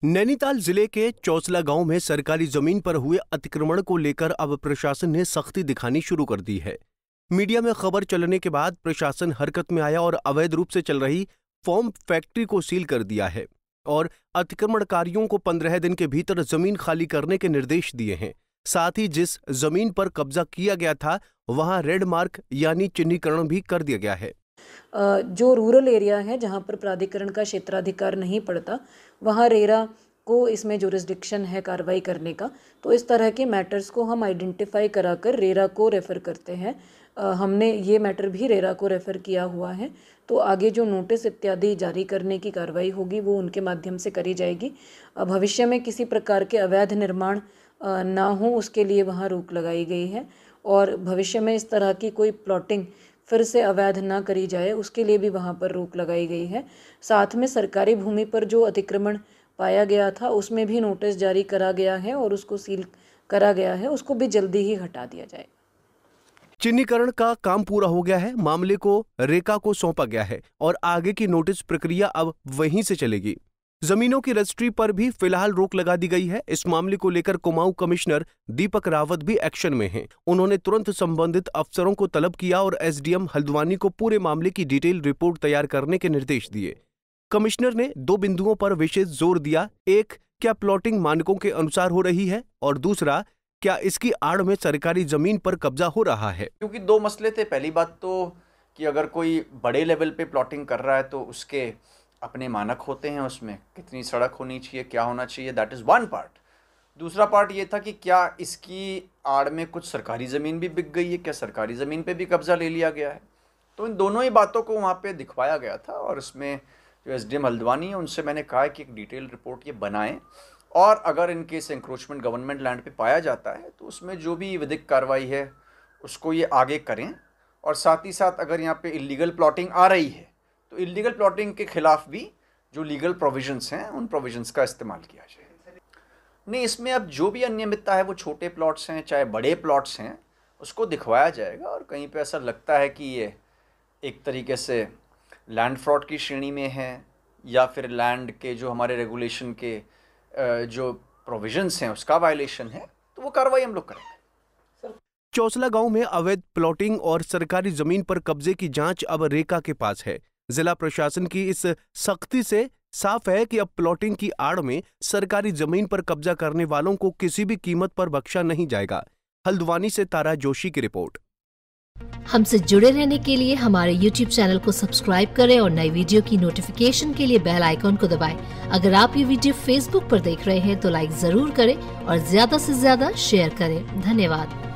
नैनीताल जिले के चौसला गांव में सरकारी जमीन पर हुए अतिक्रमण को लेकर अब प्रशासन ने सख्ती दिखानी शुरू कर दी है। मीडिया में खबर चलने के बाद प्रशासन हरकत में आया और अवैध रूप से चल रही फोम फैक्ट्री को सील कर दिया है और अतिक्रमणकारियों को 15 दिन के भीतर जमीन खाली करने के निर्देश दिए हैं। साथ ही जिस जमीन पर कब्जा किया गया था वहां रेड मार्क यानी चिन्हीकरण भी कर दिया गया है। जो रूरल एरिया है जहाँ पर प्राधिकरण का क्षेत्राधिकार नहीं पड़ता वहाँ रेरा को इसमें जुरिस्डिक्शन है कार्रवाई करने का। तो इस तरह के मैटर्स को हम आइडेंटिफाई कराकर रेरा को रेफ़र करते हैं। हमने ये मैटर भी रेरा को रेफ़र किया हुआ है। तो आगे जो नोटिस इत्यादि जारी करने की कार्रवाई होगी वो उनके माध्यम से करी जाएगी। भविष्य में किसी प्रकार के अवैध निर्माण ना हो उसके लिए वहाँ रोक लगाई गई है और भविष्य में इस तरह की कोई प्लॉटिंग फिर से अवैध ना करी जाए उसके लिए भी वहाँ पर रोक लगाई गई है। साथ में सरकारी भूमि पर जो अतिक्रमण पाया गया था उसमें भी नोटिस जारी करा गया है और उसको सील करा गया है, उसको भी जल्दी ही हटा दिया जाएगा। चिन्हीकरण का काम पूरा हो गया है, मामले को रेका को सौंपा गया है और आगे की नोटिस प्रक्रिया अब वहीं से चलेगी। जमीनों की रजिस्ट्री पर भी फिलहाल रोक लगा दी गई है। इस मामले को लेकर कुमाऊं कमिश्नर दीपक रावत भी एक्शन में हैं। उन्होंने तुरंत संबंधित अफसरों को तलब किया और एसडीएम हल्द्वानी को पूरे मामले की डिटेल रिपोर्ट तैयार करने के निर्देश दिए। कमिश्नर ने 2 बिंदुओं पर विशेष जोर दिया। एक, क्या प्लॉटिंग मानकों के अनुसार हो रही है और दूसरा, क्या इसकी आड़ में सरकारी जमीन पर कब्जा हो रहा है। क्योंकि 2 मसले थे। पहली बात तो कि अगर कोई बड़े लेवल पे प्लॉटिंग कर रहा है तो उसके अपने मानक होते हैं, उसमें कितनी सड़क होनी चाहिए, क्या होना चाहिए, दैट इज़ वन पार्ट। दूसरा पार्ट ये था कि क्या इसकी आड़ में कुछ सरकारी ज़मीन भी बिक गई है, क्या सरकारी ज़मीन पे भी कब्ज़ा ले लिया गया है। तो इन दोनों ही बातों को वहाँ पे दिखवाया गया था और इसमें जो एसडीएम हल्द्वानी है उनसे मैंने कहा है कि एक डिटेल रिपोर्ट ये बनाएं और अगर इनके एंक्रोचमेंट गवर्नमेंट लैंड पे पाया जाता है तो उसमें जो भी विधिक कार्रवाई है उसको ये आगे करें। और साथ ही साथ अगर यहाँ पे इलीगल प्लॉटिंग आ रही है तो इलीगल प्लॉटिंग के खिलाफ भी जो लीगल प्रोविजंस हैं उन प्रोविजंस का इस्तेमाल किया जाए। नहीं, इसमें अब जो भी अनियमितता है वो छोटे प्लॉट्स हैं चाहे बड़े प्लॉट्स हैं उसको दिखवाया जाएगा और कहीं पे ऐसा लगता है कि ये एक तरीके से लैंड फ्रॉड की श्रेणी में है या फिर लैंड के जो हमारे रेगुलेशन के जो प्रोविजंस हैं उसका वायलेशन है तो वो कार्रवाई हम लोग करेंगे। चौसला गांव में अवैध प्लॉटिंग और सरकारी जमीन पर कब्जे की जांच अब रेका के पास है। जिला प्रशासन की इस सख्ती से साफ है कि अब प्लॉटिंग की आड़ में सरकारी जमीन पर कब्जा करने वालों को किसी भी कीमत पर बख्शा नहीं जाएगा। हल्द्वानी से तारा जोशी की रिपोर्ट। हमसे जुड़े रहने के लिए हमारे YouTube चैनल को सब्सक्राइब करें और नई वीडियो की नोटिफिकेशन के लिए बेल आइकॉन को दबाएं। अगर आप ये वीडियो Facebook पर देख रहे हैं तो लाइक जरूर करें और ज्यादा से ज्यादा शेयर करें। धन्यवाद।